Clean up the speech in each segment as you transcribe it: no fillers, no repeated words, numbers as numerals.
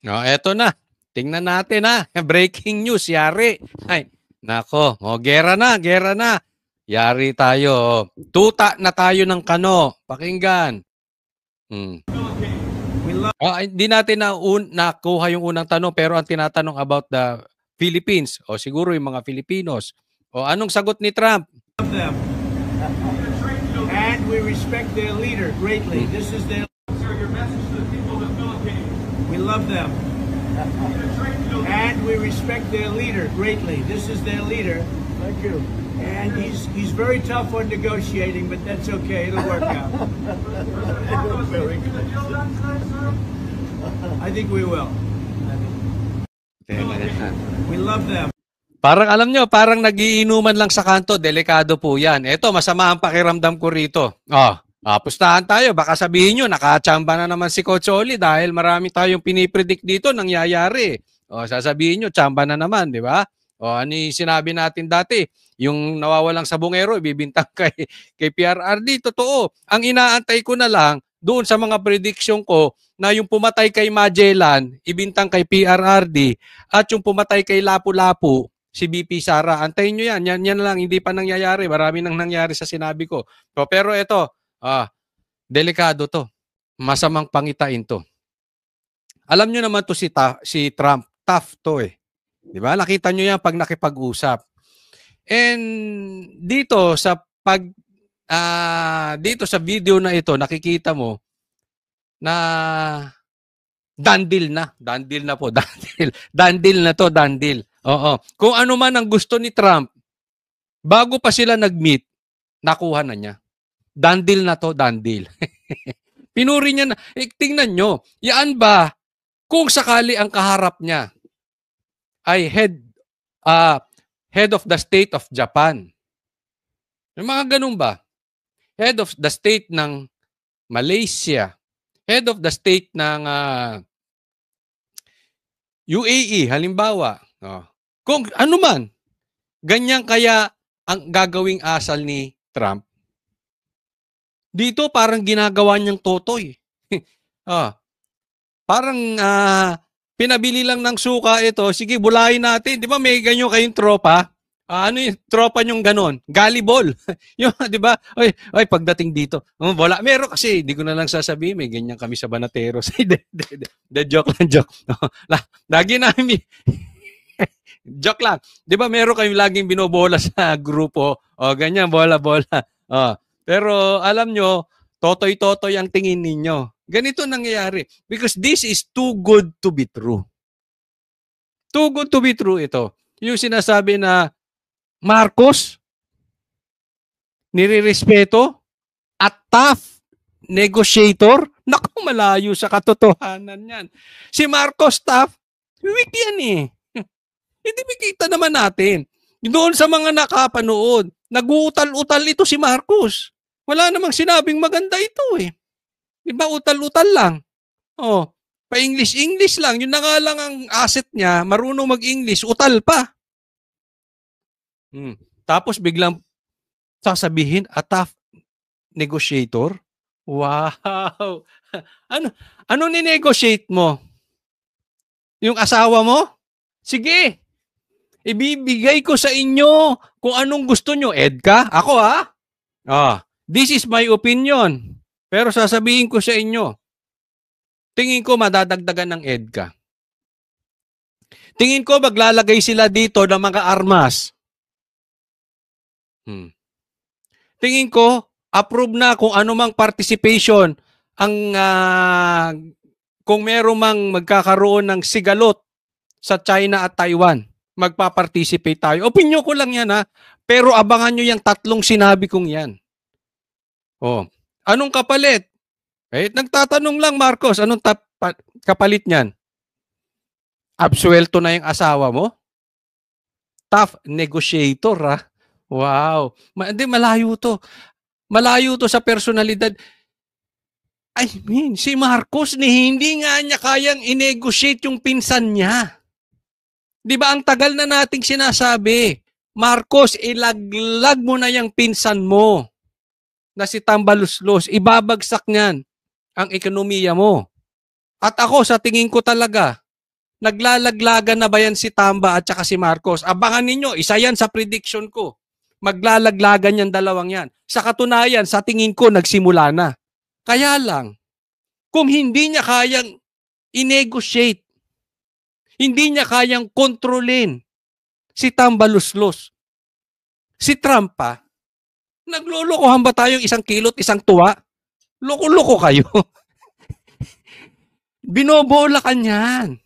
Eto na. Tingnan natin ha. Breaking news, yari. Ay, nako. Gera na, gera na. Yari tayo. Tuta na tayo ng kano. Pakinggan. Hindi natin nakuha yung unang tanong pero ang tinatanong about the Philippines o siguro yung mga Filipinos. Anong sagot ni Trump? And we respect their leader greatly. This is their your message to the people of the Philippines. We love them. And we respect their leader greatly. This is their leader. Thank you. And he's very tough on negotiating, but that's okay. It'll work out. I think we will. We love them. Parang alam nyo, parang nagiinuman lang sa kanto. Delikado po yan. Eto, masama ang pakiramdam ko rito. Pustahan tayo. Baka sabihin nyo, nakachamba na naman si Coach Oli dahil marami tayong pinipredict dito nangyayari. Sasabihin nyo, chamba na naman, di ba? Ano yung sinabi natin dati? Yung nawawalang sabungero, ibibintang kay PRRD. Totoo. Ang inaantay ko na lang, doon sa mga prediction ko, na yung pumatay kay Magellan, ibintang kay PRRD, at yung pumatay kay Lapu-Lapu, si BP Sara. Antayin nyo yan. Yan lang, hindi pa nangyayari. Marami nang nangyari sa sinabi ko. Pero ito, delikado to. Masamang pangitain to. Alam nyo naman to si Trump. Tough to eh. Diba? Nakita nyo yan pag nakipag-usap. And dito sa dito sa video na ito, nakikita mo na dandil na po. Dandil na to, dandil. Oo. Kung ano man ang gusto ni Trump, bago pa sila nag-meet, nakuha na niya. Dandil na to, dandil. Pinuri niya na. Tingnan nyo, yan ba, kung sakali ang kaharap niya ay head of the state of Japan. Yung mga ganun ba? Head of the state ng Malaysia. Head of the state ng UAE, halimbawa. Kung ano man, ganyan kaya ang gagawing asal ni Trump. Dito parang ginagawa niyang totoy. Parang pinabili lang ng suka ito. Sige, bulayin natin. Di ba may ganyan kayong tropa? Ano yung tropa nyong ganon? Galibol. Yung, di ba? Oy, pagdating dito. Wala. Meron kasi, di ko na lang sasabihin. May ganyan kami sa Banateros. Joke lang, joke. Lagi namin. Joke lang. Di ba meron kayong laging binobola sa grupo? Ganyan, bola. Pero alam nyo, totoy-totoy ang tingin ninyo. Ganito nangyayari. Because this is too good to be true. Too good to be true ito. Yung sinasabi na Marcos, nirirespeto at tough negotiator, naku, malayo sa katotohanan yan. Si Marcos tough, weak yan eh. Hindi makita naman natin. Doon sa mga nakapanood, nag-uutal-utal ito si Marcos. Wala namang sinabing maganda ito eh. Diba, utal-utal lang. Pa-English lang. Yun na nga lang ang asset niya, marunong mag-English, utal pa. Tapos biglang sasabihin, a tough negotiator? Wow! Ano ni-negotiate mo? Yung asawa mo? Sige! Ibibigay ko sa inyo kung anong gusto nyo. Edka? Ako this is my opinion. Pero sasabihin ko sa inyo, tingin ko madadagdagan ng EDCA. Tingin ko maglalagay sila dito ng mga armas. Tingin ko, approve na kung anumang participation kung meron mang magkakaroon ng sigalot sa China at Taiwan, magpa-participate tayo. Opinyon ko lang yan pero abangan nyo yung tatlong sinabi kong yan. Anong kapalit? Nagtatanong lang, Marcos, anong kapalit niyan? Absuelto na yung asawa mo? Tough negotiator, Wow. Hindi, malayo to. Malayo to sa personalidad. I mean, si Marcos, hindi nga niya kayang i-negotiate yung pinsan niya. Di ba, ang tagal na nating sinasabi, Marcos, ilaglag mo na yung pinsan mo na si Tambaluslos, ibabagsak niyan ang ekonomiya mo. At ako, sa tingin ko talaga, Naglalaglagan na ba yan si Tamba at saka si Marcos? Abangan ninyo, isa yan sa prediction ko. Maglalaglagan yan dalawang yan. Sa katunayan, sa tingin ko, nagsimula na. Kaya lang, kung hindi niya kayang i-negotiate, hindi niya kayang kontrolin si Tambaluslos, si Trump pa, naglulukohan ba tayong isang kilot, isang tuwa? Loko-loko kayo. Binobola ka niyan.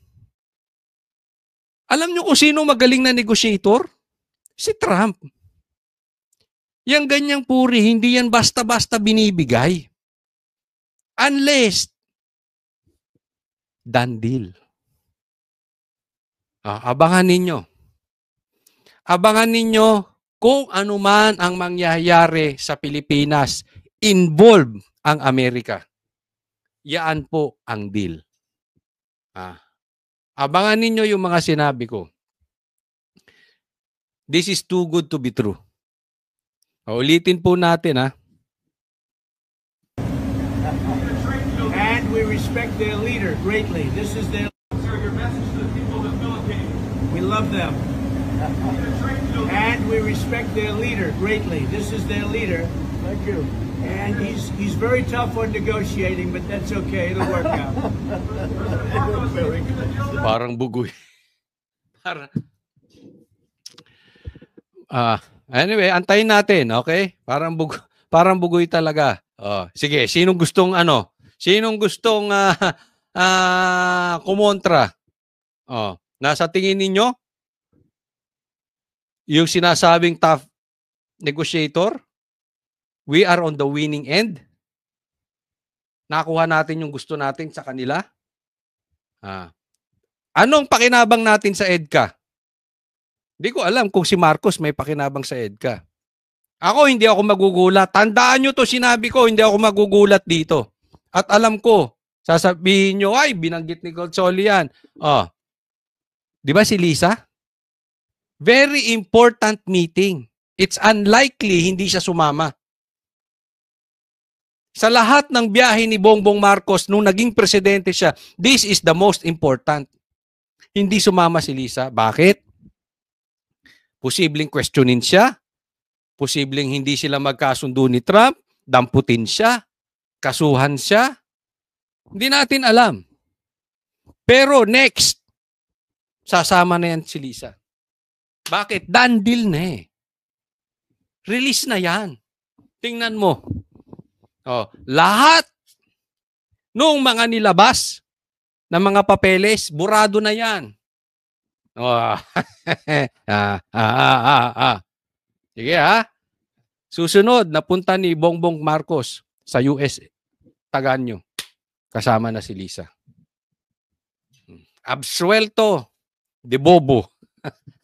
Alam niyo kung sino magaling na negotiator? Si Trump. Yang ganyang puri, hindi yan basta-basta binibigay. Unless, done deal. Abangan ninyo. Abangan ninyo kung ano man ang mangyayari sa Pilipinas. Involve ang Amerika. Yaan po ang deal. Abangan ninyo yung mga sinabi ko. This is too good to be true. Ulitin po natin, And we respect their leader greatly. This is their... Sir, your message to the people of the Philippines. We love them. And we respect their leader greatly. This is their leader. Thank you. And he's very tough on negotiating, but that's okay. It'll work out. Parang bugoy. Anyway, antayin natin, okay? Parang bugoy talaga. Sige, sinong gustong kumontra? Nasa tingin ninyo yung sinasabing tough negotiator, we are on the winning end? Nakuha natin yung gusto natin sa kanila? Anong pakinabang natin sa EDCA? Hindi ko alam kung si Marcos may pakinabang sa EDCA. Ako, hindi ako magugulat. Tandaan nyo to, sinabi ko, hindi ako magugulat dito. At alam ko, sasabihin nyo, ay, binanggit ni Goldsoli yan. Di ba si Lisa? Very important meeting. It's unlikely hindi siya sumama. Sa lahat ng biyahe ni Bongbong Marcos nung naging presidente siya, this is the most important. Hindi sumama si Lisa. Bakit? Posibleng questionin siya. Posibleng hindi sila magkasundo ni Trump. Damputin siya. Kasuhan siya. Hindi natin alam. Pero next, sasama na yan si Lisa. Bakit? Done deal na eh. Release na yan. Tingnan mo. Lahat nung mga nilabas na mga papeles, burado na yan. Sige Susunod, napunta ni Bongbong Marcos sa US. Tagaan nyo. Kasama na si Lisa. Absuelto de bobo.